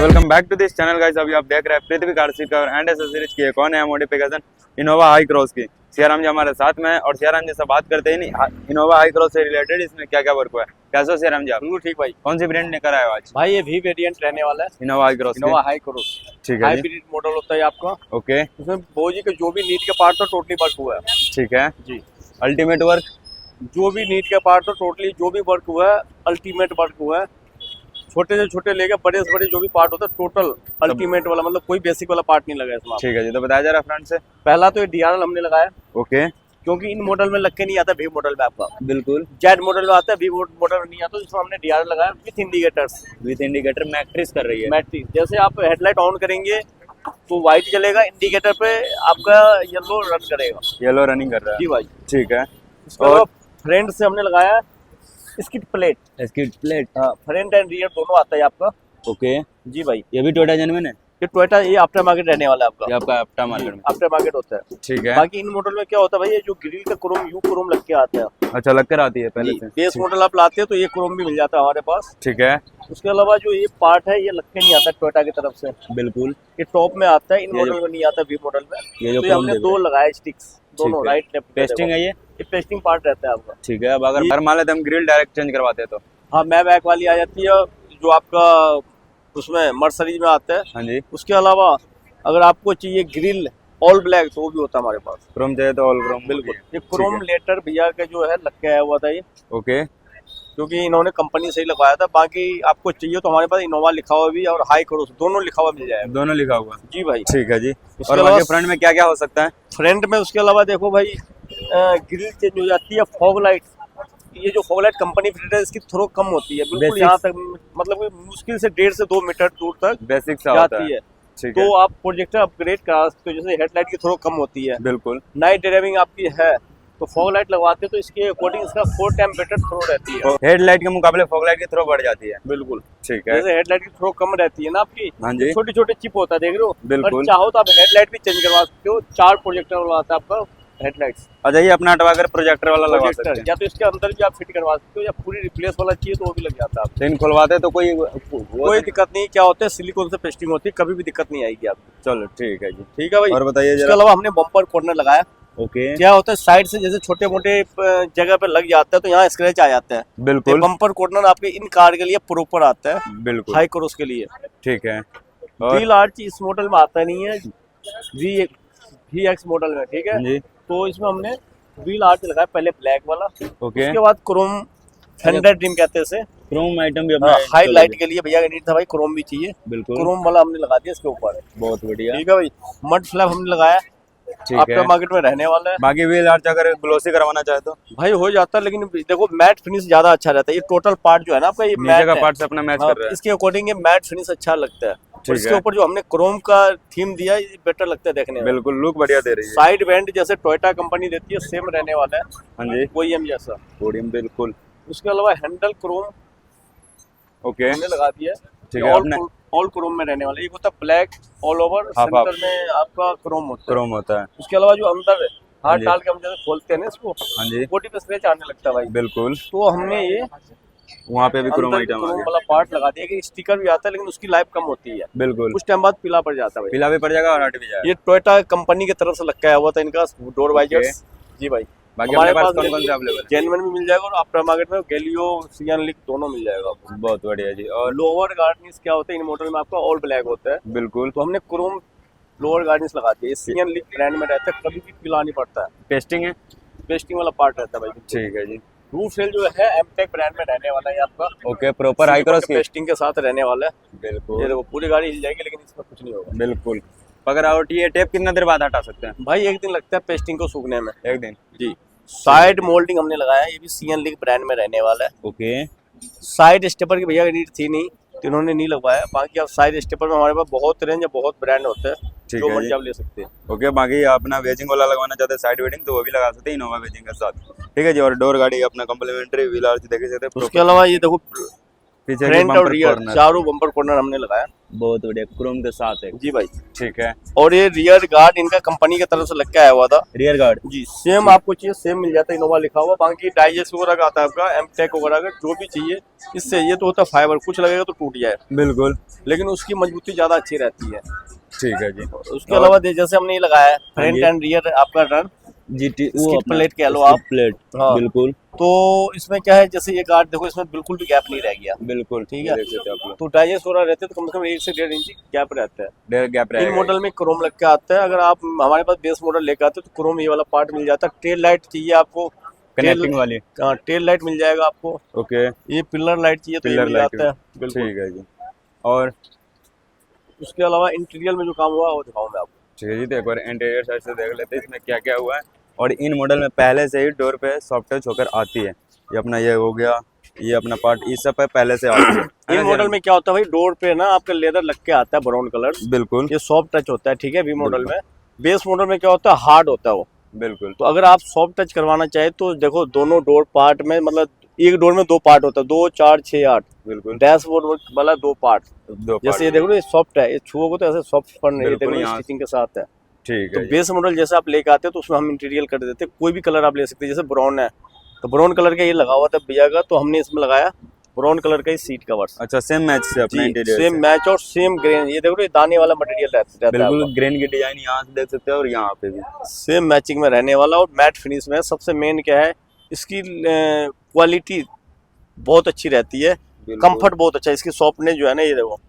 Welcome back to this channel guys. अभी आप देख रहे हैं Prithvi car seat cover and accessories की एक और नया मॉडिफिकेशन इनोवा हाई क्रॉस की। सियाराम जी हमारे साथ में है और सियाराम जी से बात करते ही नहीं इनोवा हाई क्रॉस से रिलेटेड इसमें क्या क्या वर्क हुआ है। कैसे हो सियाराम जी आप? बिल्कुल ठीक भाई। कौन सी ब्रांड लेकर आए हो आज? भाई ये भी वेरिएंट रहने वाला है Innova high cross Innova high cross. ठीक है जी। हाइब्रिड मॉडल होता है आपका। ओके इसमें बोजी के जो भी नीट के पार्ट तो टोटली वर्क हुआ है ठीक है जी। अल्टीमेट वर्क जो भी नीट के पार्ट तो टोटली जो भी वर्क हुआ है अल्टीमेट वर्क हुआ है। छोटे से छोटे लेके बड़े से बड़े जो भी पार्ट होता है टोटल अल्टीमेट वाला, मतलब कोई बेसिक वाला पार्ट नहीं लगा है इसमें। ठीक है जी। तो बताया जा रहा है फ्रंट से। पहला तो ये डीआरएल हमने लगाया ओके क्योंकि इन मॉडल में लग के नहीं आता, वी मॉडल में आपका बिल्कुल जेड मॉडल में आता है, वी मॉडल में नहीं आता, इसमें हमने डीआरएल लगाया with indicators. With indicator matrix कर रही है। मैट्रिक्स जैसे आप हेडलाइट ऑन करेंगे तो व्हाइट चलेगा, इंडिकेटर पे आपका येलो रन करेगा। येलो रनिंग कर रहा है जी भाई। ठीक है। और फ्रंट से हमने लगाया स्किड प्लेट। स्किड प्लेट हाँ, फ्रंट एंड रियर दोनों आता है आपका। ओके जी भाई। ये भी टोयोटा जेन्युइन है? ये टोयोटा ये आफ्टर मार्केट रहने वाला है आपका। ये आपका आफ्टर मार्केट में आफ्टर मार्केट होता है। ठीक है। बाकी इन मॉडल में क्या होता है भाई, ये जो ग्रिल का क्रोम यू क्रोम लग के आता है। अच्छा लग कर आती है पहले से? बेस मॉडल आप लाते हैं तो ये क्रोम भी मिल जाता है हमारे पास। ठीक है उसके अलावा जो ये पार्ट है ये लग के नहीं आता टोयोटा की तरफ से, बिल्कुल। ये टॉप में आता है, इन ये मॉडल में नहीं आता वी मॉडल में। ये जो तो ये हमने दो लगाए स्टिक्स, दोनों ठीक है। Right left. टेस्टिंग है ये टेस्टिंग पार्ट रहता है आपका। ठीक है। अब अगर हर मान लेते हम ग्रिल डायरेक्ट चेंज करवाते हैं तो? हाँ, मैं बैक वाली आ जाती है जो आपका उसमें मर्सरीज में आता है। हाँ जी। उसके अलावा अगर आपको चाहिए ग्रिल ऑल ब्लैक तो वो भी होता है हमारे पास। क्रोम चाहिए तो ऑल क्रोम बिल्कुल। ये क्रोम लेटर भैया का जो है लग के आया हुआ था ये, ओके क्योंकि इन्होंने कंपनी से ही लगवाया था। बाकी आपको चाहिए तो हमारे पास इनोवा लिखा हुआ भी है और हाई क्रॉस दोनों लिखा हुआ मिल जाएगा। दोनों लिखा हुआ जी भाई। ठीक है जी। उसके और अलावा बाकी फ्रंट में क्या क्या हो सकता है? फ्रंट में उसके अलावा देखो भाई ग्रिल चेंज हो जाती है, फॉग लाइट। ये जो फॉग लाइट कंपनी फिटेड है इसकी थ्रो कम होती है बिल्कुल Basics। यहाँ तक, मतलब कि मुश्किल से 1.5 से 2 मीटर दूर तक बेसिक सा होता जाती है। ठीक है तो आप प्रोजेक्टर अपग्रेड करा सकते हो, जैसे हेडलाइट की थ्रो कम होती है, बिल्कुल। नाइट ड्राइविंग आपकी है तो फॉग लाइट लगवाते हैं तो इसके अकॉर्डिंग इसका 4 टाइम बेटर थ्रो रहती है। हेडलाइट के मुकाबले फॉग लाइट की थ्रो बढ़ जाती है बिल्कुल। ठीक है। जैसे हेडलाइट की थ्रो कम रहती है ना आपकी, हाँ जी छोटे छोटे चिप होता है देख रहे हो। बिल्कुल। और चाहो तो आप हेडलाइट भी चेंज करवा सकते हो, 4 प्रोजेक्टर वाला आता है आपका हेडलाइट्स। अच्छा ये अपना हटवा कर प्रोजेक्टर वाला लगवा सकते प्रोजेक्टर हैं? या तो इसके अंदर भी आप फिट करवा सकते हो, या पूरी रिप्लेस वाला चाहिए तो वो भी लग जाता है आपको। लेकिन खुलवाते तो कोई दिक्कत नहीं। क्या होता है सिलिकॉन से पेस्टिंग होती है, कभी भी दिक्कत नहीं आएगी आपको। चलो ठीक है जी। ठीक है भाई। और बताइए इसके जरा। अलावा हमने बम्पर कॉर्नर लगाया। ओके क्या होता है साइड से जैसे छोटे मोटे जगह पे लग जाता है तो यहाँ स्क्रैच आ जाता है। बिल्कुल बम्पर कॉर्नर आपके इन कार के लिए प्रॉपर आता है, बिल्कुल हाई क्रॉस के लिए। ठीक है। और व्हील आर्च इस मॉडल में आता नहीं है, VX मॉडल में। ठीक है। हाँ जी तो इसमें हमने व्हील आर्च लगाया पहले ब्लैक वाला, ओके। उसके बाद क्रोम फेंडर ट्रिम कहते हैं इसे। क्रोम आइटम भी अपना हाई लाइट के लिए भैया का नीड था भाई, क्रोम भी चाहिए। बिल्कुल क्रोम वाला हमने लगा दिया इसके ऊपर। बहुत बढ़िया ठीक है भाई। मड फ्लैप हमने लगाया, ठीक है। आफ्टर मार्केट में रहने वाला है। बाकी व्हील आर्च अगर ग्लोसी करवाना चाहे तो भाई हो जाता है, लेकिन देखो मैट फिनिश ज्यादा अच्छा रहता है। ये टोटल पार्ट जो है ना आपका, ये नीचे मैट का है। पार्ट से अपना मैच हाँ, कर रहा है इसके अकॉर्डिंग ये मैट फिनिश अच्छा लगता है। और इसके है। ऊपर जो हमने क्रोम का थीम दिया है ये बेटर लगता है देखने में। बिल्कुल लुक बढ़िया दे रही है। साइड वेंट जैसे टोयोटा कंपनी देती है सेम रहने वाला है, हाँ जी वही हम जैसा। पोडियम बिल्कुल उसके अलावा हैंडल क्रोम ओके हमने लगा दिया ठीक है। अपने ऑल क्रोम में रहने वाला है। ये होता black all over, half centre में आपका क्रोम होता है। क्रोम होता है उसके अलावा जो अंदर हाथ हाँ जी। डाल के हम जैसे खोलते हैं ना इसको, हाँ जी बॉडी पे स्क्रैच आने लगता है भाई। बिल्कुल। तो हमने ये वहाँ पे भी क्रोम अंदर आइटम आ क्रोम गया वाला पार्ट लगा दिया कि स्टिकर भी आता है लेकिन उसकी लाइफ कम होती है, बिल्कुल। कुछ टाइम बाद पीला पड़ जाता है भाई। पीला भी पड़ जाएगा और हट भी जाएगा। ये टोयोटा कंपनी की तरफ से लग के आया हुआ था इनका डोर वाइजर्स। जी भाई। बाकी हमारे हमारे पास पास कौन कौन से अवेलेबल है? जेन्युइन भी मिल जाएगा और आफ्टर मार्केट में गैलियो सियन लिक दोनों मिल जाएगा आपको। बहुत बढ़िया जी। और लोअर गार्निश क्या होता है इन मॉडल में आपका ऑल ब्लैक होता है, बिल्कुल तो हमने क्रोम लोअर गार्निश लगा दिया। सियन लिक ब्रांड में रहता है, कभी भी पीला नहीं पड़ता है। टेस्टिंग है पेस्टिंग वाला पार्ट रहता है भाई। ठीक है जी रूफ रेल जो है एमटेक ब्रांड में रहने वाला है आपका। ओके प्रॉपर हाई क्रॉस की पेस्टिंग के साथ रहने वाला है। ये बिल्कुल देखो पूरी गाड़ी हिल जाएगी लेकिन इसमें कुछ नहीं होगा। बिल्कुल। अगर आउट ये टेप कितना देर बाद हटा सकते हैं? भाई एक दिन लगता है पेस्टिंग को सूखने में। एक दिन जी। साइड मोल्डिंग हमने लगाया, ये भी सियन लिक ब्रांड में रहने वाला है। ओके साइड स्टेपर की भैया की नीड थी नहीं तो इन्होंने नहीं लगवाया। बाकी आप साइड स्टेपर में हमारे पास बहुत रेंज है, बहुत ब्रांड होते हैं, ठीक जो है मर्जी जी। आप ले सकते हैं। ओके बाकी अपना वेजिंग वाला लगवाना चाहते हैं साइड वेडिंग तो वो भी लगा सकते हैं इनोवा वेजिंग के साथ। ठीक है जी। और डोर गाड़ी अपना कम्प्लीमेंट्री व्हील आर्च देख सकते हैं उसके अलावा ये देखो पीछे की फ्रंट और बम्पर रियर कॉर्नर चारों बम्पर कॉर्नर हमने लगाया। बहुत बढ़िया क्रोम के साथ है। जी भाई। ठीक है। और ये रियर गार्ड इनका कंपनी की तरफ से लग के आया हुआ था। रियर गार्ड जी सेम आपको चाहिए सेम मिल जाता है, इनोवा लिखा हुआ। बाकी डाइजेस्ट वगैरह का आता है आपका, एमटेक वगैरह का, जो भी चाहिए इससे। ये तो होता है फाइबर, कुछ लगेगा तो टूट जाए, बिल्कुल। लेकिन उसकी मजबूती ज्यादा अच्छी रहती है। ठीक है जी। उसके अलावा जैसे हमने ये लगाया है फ्रंट जी। एंड रियर आपका टर्न जीटी वो स्किड अपना प्लेट कह लो स्किड आप। प्लेट। हाँ। बिल्कुल तो इसमें क्या है, जैसे ये गार्ड देखो, इसमें बिल्कुल भी गैप नहीं रह गया। बिल्कुल। ठीक ये है। देख सकते हो आप लोग, तो डाइजेस्ट वगैरह रहते हैं तो कम से कम 1 से 1.5 इंच गैप रहता है। डेढ़ गैप इन रहेगा। मॉडल में क्रोम लग के आता है। अगर आप हमारे पास बेस मॉडल लेकर आते हो तो क्रोम ये वाला पार्ट मिल जाता है। टेल लाइट चाहिए आपको, कनेक्टिंग वाली। टेल लाइट मिल जाएगा आपको। ओके। ये पिलर लाइट चाहिए तो ये पिलर मिल लाइट। जाता है। बिल्कुल। ठीक है जी। और उसके अलावा इंटीरियर में जो काम हुआ है वो दिखाऊं मैं आपको। ठीक है जी, तो एक बार इंटीरियर साइड से देख लेते हैं इसमें क्या क्या हुआ है। और इन मॉडल में पहले से ही डोर पे सॉफ्ट टच होकर आती है। ये अपना ये हो गया, ये अपना पार्ट, इस सब पे पहले से आती है इन ना मॉडल जी? में क्या होता है भाई, डोर पे ना आपका लेदर लग के आता है ब्राउन कलर। बिल्कुल ये सॉफ्ट टच होता है। ठीक है। वी मॉडल बिल्कुल। में, बेस मॉडल में क्या होता है, हार्ड होता है वो। बिल्कुल तो अगर आप सॉफ्ट टच करवाना चाहे तो देखो, दोनों डोर पार्ट में, मतलब एक डोर में 2 पार्ट होता है, 2 4 6 8। बिल्कुल। डैशबोर्ड वाला 2 पार्ट। दो जैसे ये पार्ट। देखो ना, ये सॉफ्ट है, ये छुओगे तो ऐसे सॉफ्ट पर नहीं, बिल्कुल, देखो यहाँ स्टिचिंग के साथ है। ठीक तो है जी। बेस मॉडल जैसे आप लेके आते हैं तो उसमें हम इंटीरियर कर देते हैं। कोई भी कलर आप ले सकते हैं, जैसे ब्राउन है तो ब्राउन कलर का ये लगा हुआ था भैया का, तो हमने इसमें लगाया ब्राउन कलर का ही सीट कवर्स। अच्छा, सेम मैच से अपना जी इंटीरियर सेम से। मैच और सेम ग्रेन। ये देखो, ये दाने वाला मटेरियल रहता है बिल्कुल आपका। ग्रेन की डिजाइन यहाँ से देख सकते हो और यहाँ पे भी सेम मैचिंग में रहने वाला और मैट फिनिश में। सबसे मेन क्या है, इसकी क्वालिटी बहुत अच्छी रहती है। बिल्कुल। कंफर्ट बहुत अच्छा है। इसकी सॉफ्टनेस जो है ना, ये देखो,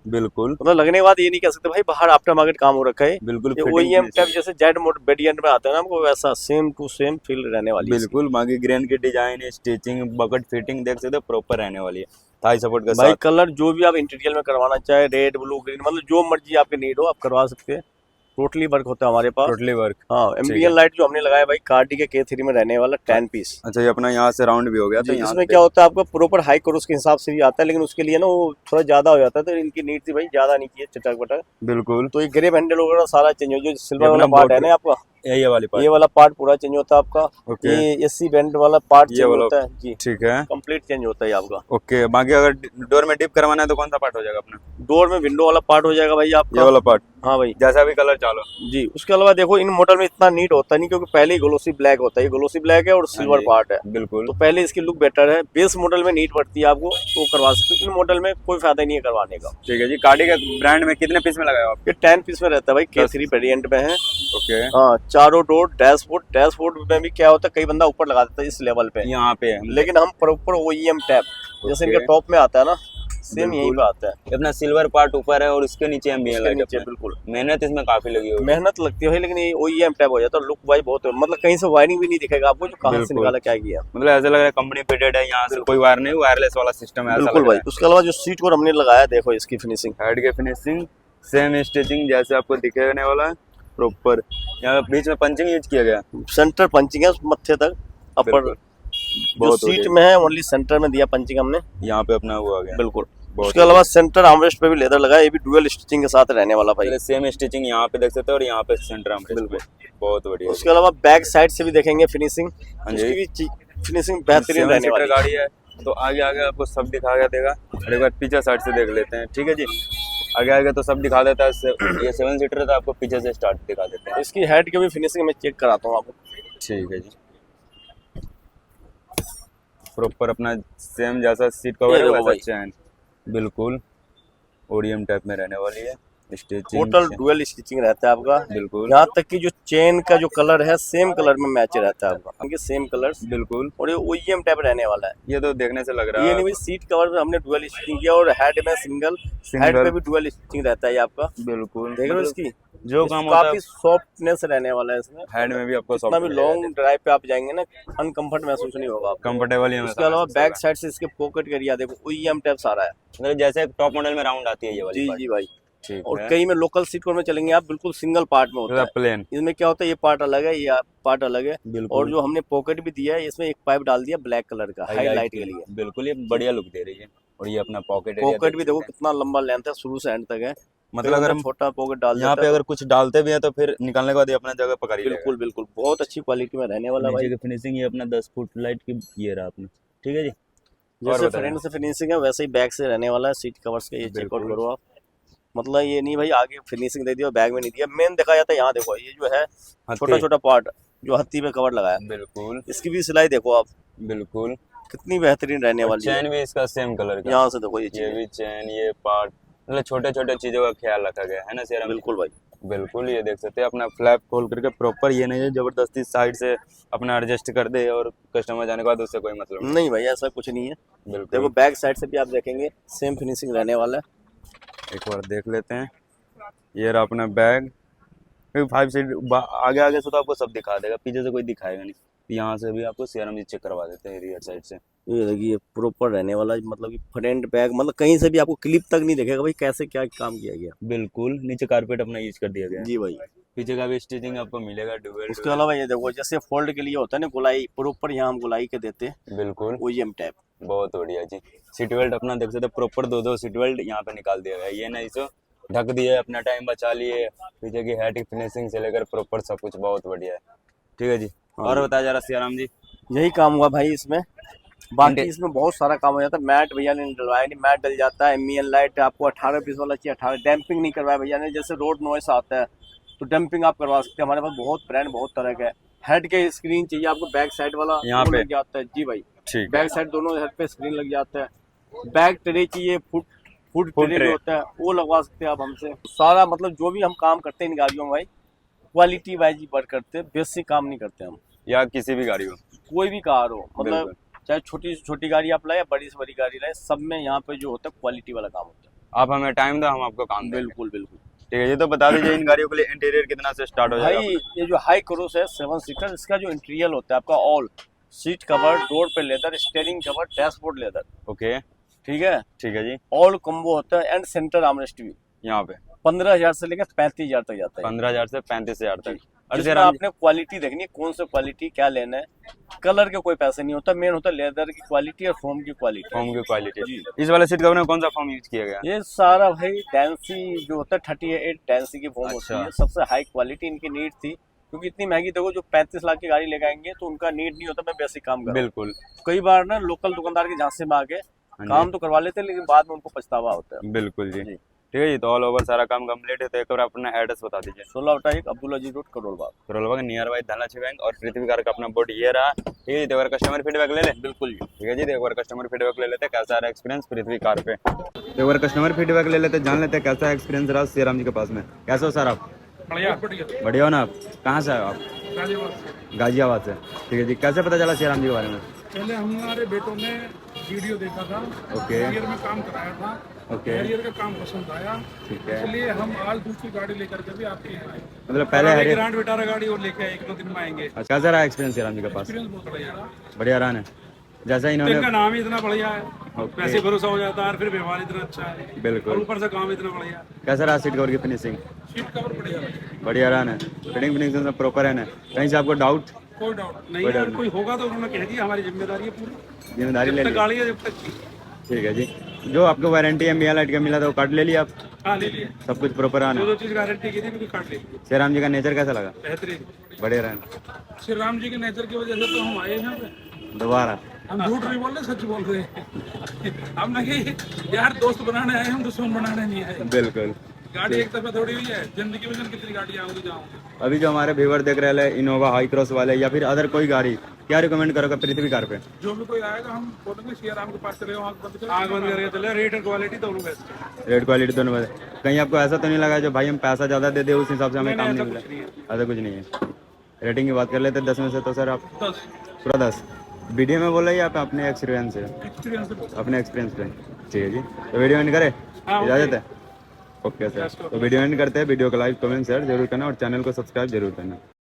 बिल्कुल मतलब लगने के बाद ये नहीं कह सकते भाई बाहर आफ्टर मार्केट काम हो रखा है। बिल्कुल ये फिटिंग OEM फिनिश टाइप है। जैसे जेड मोड वेरिएंट में आता है ना हमको, वैसा सेम टू सेम फील रहने वाली है इसकी। बिल्कुल बाकी ग्रेन की डिजाइन, स्टिचिंग, बकेट फिटिंग देख सकते हो, प्रॉपर रहने वाली है थाई सपोर्ट के भाई साथ। कलर जो भी आप इंटीरियर में करवाना चाहे, रेड ब्लू ग्रीन, मतलब जो मर्जी आपके नीड हो आप करवा सकते हैं। टोटली वर्क होता है हमारे पास। Totally work. हाँ, ठीक एम्बियन है। लाइट जो हमने लगाया भाई, कार्डी के K3 में रहने वाला 10 पीस। अच्छा, ये अपना यहाँ से राउंड भी हो गया तो जी, यहाँ इसमें से क्या होता है, आपका प्रॉपर हाई क्रोस के हिसाब से भी आता है, लेकिन उसके लिए ना वो थोड़ा ज्यादा हो जाता है, तो इनकी नीड थी भाई ज्यादा नहीं चाहिए चटक बटक। बिल्कुल। तो ये ग्रेप हैंडल वगैरह सारा चेंज हो, जो सिल्वर ये वाला अपना पार्ट है बोट ना आपका, ये वाली ये पार्ट। वाला पार्ट पूरा चेंज होता है आपका। ओके। ये एसी बेंड वाला पार्ट ये चेंज वाला होता है जी, ठीक है। कंप्लीट चेंज होता है आपका। ओके, बाकी अगर डोर में डिप करवाना है तो कौन सा पार्ट हो जाएगा अपना? डोर में विंडो वाला पार्ट हो जाएगा भाई ये आपका। वाला पार्ट, हाँ भाई। जैसा भी कलर चालो। जी, उसके अलावा देखो, इन मॉडल में इतना नीट होता नहीं, क्योंकि पहले ही ग्लोसी ब्लैक होता है। ये ग्लोसी ब्लैक है और हाँ सिल्वर जी, पार्ट है, बिल्कुल। तो पहले इसकी लुक बेटर है। बेस मॉडल में नीट पड़ती है आपको, तो करवा सकते हो। इन मॉडल में कोई फायदा नहीं है करवाने का। ठीक है जी। कार्डी के ब्रांड में कितने पीस में लगाया आप? ये 10 पीस में रहता है भाई, K3 वेरिएंट में है। ओके। हाँ, चारों डोर, डैशबोर्ड में भी क्या होता है, कई बंदा ऊपर लगा देता है इस लेवल पे, यहाँ पे है। लेकिन हम प्रॉपर OEM टैप जैसे ओके। इनका टॉप में आता है ना, सेम यहीं बिल्कुल। पे आता है। ये अपना सिल्वर पार्ट ऊपर है और उसके नीचे एम्बियन इसके लाइट नीचे अपना। बिल्कुल मेहनत इसमें काफी लगी होगी। मेहनत लगती है भाई, लेकिन ये OEM टैप हो जाता है। लुक वाइज बहुत है, मतलब कहीं से वायरिंग भी नहीं दिखेगा आपको, जो कहाँ से बिल्कुल। निकाला क्या किया। मतलब ऐसा लग रहा है कंपनी फिटेड है, यहाँ से कोई वायर नहीं, वायरलेस वाला सिस्टम है, ऐसा बिल्कुल लग भाई। रहा उसके अलावा जो सीट को हमने लगाया, देखो इसकी फिनिशिंग। है। हेड के फिनिशिंग सेम स्टिचिंग जैसे आपको दिखने वाला है प्रॉपर। यहाँ बीच में पंचिंग यूज किया गया। सेंटर पंचिंग है मत्थे तक, अपर बिल्कुल। जो बहुत सीट बढ़िया। में है ओनली सेंटर में दिया पंचिंग हमने। यहाँ पे अपना वो आ गया। बिल्कुल। बहुत उसके अलावा सेंटर आर्मरेस्ट पे भी लेदर लगा है, ये भी डुअल स्टिचिंग के साथ रहने वाला भाई। सेम स्टिचिंग यहाँ पे देख सकते हो और यहाँ पे सेंटर आर्मरेस्ट बिल्कुल। पे। बहुत बढ़िया। उसके अलावा बैक साइड से भी देखेंगे फिनिशिंग, हाँ जी। उसकी भी फिनिशिंग बेहतरीन सेवन रहने सीटर वाली है। गाड़ी है तो आगे आगे आपको सब दिखा देगा। और एक बार पीछे साइड से देख लेते हैं। ठीक है जी, आगे आगे तो सब दिखा देता है। ये 7 सीटर है तो आपको पीछे से स्टार्ट दिखा देते हैं। इसकी हेड की भी फिनिशिंग मैं चेक कराता हूँ आपको। ठीक है जी। प्रॉपर अपना सेम जैसा सीट कवर ये है देखो वैसा भाई। चैन, बिल्कुल OEM टाइप में रहने वाली है। स्टिचिंग टोटल डुअल स्टिचिंग रहता है आपका। बिल्कुल। यहाँ तक कि जो चेन का जो कलर है सेम कलर में मैच रहता है आपका, क्योंकि सेम कलर्स। बिल्कुल। और ये OEM टाइप रहने वाला है। ये तो देखने से लग रहा ये है। नहीं भाई, सीट कवर में हमने डुअल स्टिचिंग किया और हेड में सिंगल, हेड पे भी डुअल स्टिचिंग रहता है ये आपका। बिल्कुल। देख रहे हो मतलब इसकी जो काम होता है काफी सॉफ्टनेस रहने वाला है इसमें। हेड में भी आपको जितना भी लॉन्ग ड्राइव पे आप जाएंगे ना, अनकंफर्ट महसूस नहीं होगा आपको। कंफर्टेबल ही इसके अलावा बैक साइड से इसके पॉकेट एरिया देखो, OEM टाइप सारा है। मतलब जैसे टॉप मॉडल में राउंड आती है ये वाली जी part। जी भाई। ठीक और है। कई में लोकल सीट पर में चलेंगे आप, बिल्कुल सिंगल पार्ट में होता है। प्लेन। इसमें क्या होता है, ये पार्ट अलग है, ये पार्ट अलग है। बिल्कुल। और जो हमने पॉकेट भी दिया है, इसमें एक पाइप डाल दिया ब्लैक कलर का हाईलाइट के लिए। बिल्कुल, ये बढ़िया लुक दे रही है। और ये अपना पॉकेट पॉकेट भी देखो कितना लंबा लेंथ है, शुरू से एंड तक है। मतलब अगर हम छोटा पॉकेट डाल यहाँ देता पे है अगर कुछ डालते भी हैं तो फिर निकालने के बाद ये अपना जगह पकड़ ही लेगा। बिल्कुल बिल्कुल, बहुत अच्छी क्वालिटी में रहने वाला नीचे भाई। की फिनिशिंग ये अपना 10 फुट लाइट की ये रहा अपना। ठीक है जी। जैसे बताइए। फ्रंट से फिनिशिंग है वैसे ही बैक से रहने वाला है। सीट कवर्स का ये चेकआउट बिल्कुल। करो आप। मतलब ये नहीं भाई आगे फिनिशिंग दे दी और बैग में नहीं दिया। मेन देखा जाता है यहाँ देखो ये जो है छोटा हत्ती। छोटा पार्ट जो हत्ती पे कवर लगाया, बिल्कुल इसकी भी सिलाई देखो आप बिल्कुल। कितनी बेहतरीन रहने और वाली है। चैन भी इसका सेम कलर का। यहाँ से देखो ये ये चीजें। भी चैन, ये पार्ट, मतलब छोटे छोटे चीजों का ख्याल रखा गया है ना शेराम जी? बिल्कुल भाई। बिल्कुल। ये देख सकते हैं अपना फ्लैप खोल करके प्रॉपर, ये नहीं है जबरदस्ती साइड से अपना एडजस्ट कर दे और कस्टमर जाने के बाद उससे कोई मतलब नहीं। नहीं भाई ऐसा कुछ नहीं है। बिल्कुल। देखो बैक साइड से भी आप देखेंगे सेम फिनिशिंग रहने वाला है। एक बार देख लेते हैं। ये रहा अपना बैग। 5 सीट आगे आगे से तो आपको सब दिखा देगा, पीछे से कोई दिखाएगा नहीं। यहाँ से भी आपको शेराम जी चेक करवा देते हैं रियर साइड से। ये देखिए प्रॉपर रहने वाला है, मतलब कि फ्रंट बैक मतलब कहीं से भी आपको क्लिप तक नहीं दिखेगा भाई कैसे क्या काम किया गया। बिल्कुल। नीचे कारपेट अपना यूज कर दिया गया है। जी भाई। पीछे का भी स्टिचिंग आपको मिलेगा डुअल। उसके अलावा ये देखो जैसे फोल्ड के लिए होता है ना गोलाई, प्रॉपर यहाँ हम गोलाई के देते हैं बिल्कुल। OEM type. बहुत बढ़िया जी। सीट बेल्ट अपना देख सकते प्रॉपर 2-2 सीट बेल्ट यहाँ पे निकाल दिया गया है। ये नहीं सो ढक दिए, अपना टाइम बचा लिए। पीछे की हेड की फिनिशिंग से लेकर प्रॉपर सब कुछ बहुत बढ़िया है। ठीक है जी। और बताया जा रहा सियाराम जी। यही काम हुआ भाई इसमें। बाकी इसमें बहुत सारा काम हो जाता है। मैट भैया ने डलवाया नहीं, मैट डल जाता है। एमईएन लाइट आपको 18 पीस वाला चाहिए 18। डैम्पिंग नहीं करवाया भैया ने, जैसे रोड नॉइस आता है तो डैम्पिंग आप करवा सकते हैं। हमारे पास बहुत ब्रांड बहुत तरह का है। हेड के स्क्रीन चाहिए आपको, बैक साइड वाला यहाँ वो पे लग जाता है। जी भाई। ठीक। बैक साइड दोनों हेड पे स्क्रीन लग जाता है। बैक ट्रे चाहिए, फुट ट्रे ट्रे। जो होता है वो लगवा सकते हैं आप हमसे। सारा मतलब जो भी हम काम करते हैं इन गाड़ियों में भाई क्वालिटी वाइज ही वर्क करते हैं, बेसिक काम नहीं करते हम। या किसी भी गाड़ी हो, कोई भी कार हो, मतलब बिल्कुल। चाहे छोटी से छोटी गाड़ी आप लाए या बड़ी से बड़ी गाड़ी लाए, सब में यहाँ पे जो होता है क्वालिटी वाला काम होता है। आप हमें टाइम दो, हम आपको काम देंगे। बिल्कुल बिल्कुल। ठीक है। ये तो बता दीजिए इन गाड़ियों के लिए इंटीरियर कितना से स्टार्ट हो जाएगा भाई अपना? ये जो हाई क्रॉस है 7 सीटर, इसका जो इंटीरियर होता है आपका ऑल सीट कवर, डोर पे leather, steering cover, dashboard leather, okay. ठीक है। ठीक है जी। ऑल कॉम्बो होता है एंड सेंटर आर्मरेस्ट भी। यहाँ पे 15,000 से लेकर 35,000 तक जाता है। 15,000 से 35,000 तक। और जिसमें सियाराम आपने क्वालिटी देखनी है, कौन सा क्वालिटी क्या लेना है। कलर के कोई पैसे नहीं होता, मेन होता है लेदर की क्वालिटी और फोम की क्वालिटी। फोम की क्वालिटी। जी। इस वाले सीट कवर में कौन सा फोम यूज किया गया? ये सारा भाई डेंसी जो होता है 38 डेंसी की फोम अच्छा। होती है, सबसे हाई क्वालिटी इनकी नीड थी। क्योंकि इतनी महंगी देखो, जो 35 लाख की गाड़ी लेके आएंगे तो उनका नीड नहीं होता मैं बेसिक काम कर। बिल्कुल। कई बार ना लोकल दुकानदार के झांसे में आके हाँ जी। काम तो करवा लेते हैं लेकिन बाद में उनको पछतावा होता है। बिल्कुल जी। जी। ठीक है जी। तो ऑल ओवर सारा काम कंप्लीट है। तो एक बार अपना एड्रेस बता दीजिए। 16/1 Abdul Aziz road Karol Bagh. Karol Bagh near by Dhanlaxmi bank और पृथ्वी कार का अपना बोर्ड ये रहा। ठीक है जी। तो एक बार कस्टमर फीडबैक ले ले। बिल्कुल जी। ठीक है जी। तो एक बार कस्टमर फीडबैक ले लेते हैं, कैसा रहा एक्सपीरियंस पृथ्वी कार पे। तो एक बार कस्टमर फीडबैक ले लेते हैं, जान लेते हैं कैसा एक्सपीरियंस रहा सियाराम जी के पास में। कैसे हो सर आप? बढ़िया। बढ़िया हो ना आप? कहाँ से आए हो आप? गाजियाबाद से। ठीक है जी। कैसे पता चला सियाराम जी के बारे में? पहले हमारे बेटों ने वीडियो देखा था, ओके। कैरियर में काम कराया था, ओके। कैरियर का काम पसंद आया, ठीक है। इसलिए हम आज दूसरी गाड़ी लेकर के भी आपके यहाँ आए। मतलब पहले हरी। ग्रांड विटारा गाड़ी और लेके आए, 1-2 दिन में आएंगे। अच्छा, कैसा रहा एक्सपीरियंस सियाराम जी के पास? एक्सपीरियंस बहुत बढ़िया रहा। बढ़िया रहा ना? जैसा तो इन्होंने। इनका नाम ही इतना बढ़िया है, ओके। वैसे भरोसा हो जाता है और फिर व्यवहार इतना अच्छा है और बिल्कुल। ऊपर से काम इतना बढ़िया। कैसा रहा सीट कवर की फिनिशिंग? सीट कवर बढ़िया लगे, बढ़िया रहा ना? फिटिंग फिनिशिंग सब प्रॉपर है ना? कहीं से आपको डाउट? कोई डाउट नहीं है। अगर कोई होगा तो उन्होंने कह दिया, हमारी जिम्मेदारी है पूरी। जिम्मेदारी ले जब तक ली। गाड़ी है जब तक की। ठीक है जी। जो आपको वारंटी है मियाँ लाइट का मिला था वो कार्ड ले लिया आप? हाँ ले लिए, सब कुछ प्रॉपर आना? जो चीज़ गारंटी की थी बिल्कुल काट ली। सियाराम जी का नेचर कैसा लगा? बेहतरीन। बढ़िया रहा। श्री राम जी के नेचर की वजह से तो हम आए हैं यहाँ पे। दोबारा हम झूठ नहीं बोल रहे, सच बोल रहे हैं। हम नहीं यार, दोस्त बनाने आए, हम दुश्मन बनाने नहीं आए। बिल्कुल। गाड़ी एक तरफा थोड़ी हुई है, जिंदगी में कितनी गाड़ी आऊंगी जाऊंगी। अभी जो हमारे व्यूवर देख रहे हैं इनोवा हाई क्रॉस वाले या फिर अदर कोई गाड़ी, क्या रिकमेंड करोगे पृथ्वी कार पे? जो भी कोई आएगा हम बोलेंगे श्री राम के पास चले जाओ, आँख बंद करके चले। रेट और क्वालिटी दोनों बेस्ट है। रेट क्वालिटी दोनों में कहीं आपको ऐसा तो नहीं लगा जो भाई हम पैसा ज़्यादा दे दे उस हिसाब से हमें काम नहीं मिला? ऐसा कुछ नहीं है। रेटिंग की बात कर लेते 10 में से तो सर आप 10 पूरा 10 वीडियो में बोला या आप अपने एक्सपीरियंस से? एक्सपीरियंस से बोल। अपने एक्सपीरियंस पे। ठीक है जी। तो वीडियो एंड करें? हाँ, इजाज़त है? Okay sir. तो वीडियो एंड करते हैं। वीडियो को लाइक कमेंट शेयर जरूर करना और चैनल को सब्सक्राइब जरूर करना।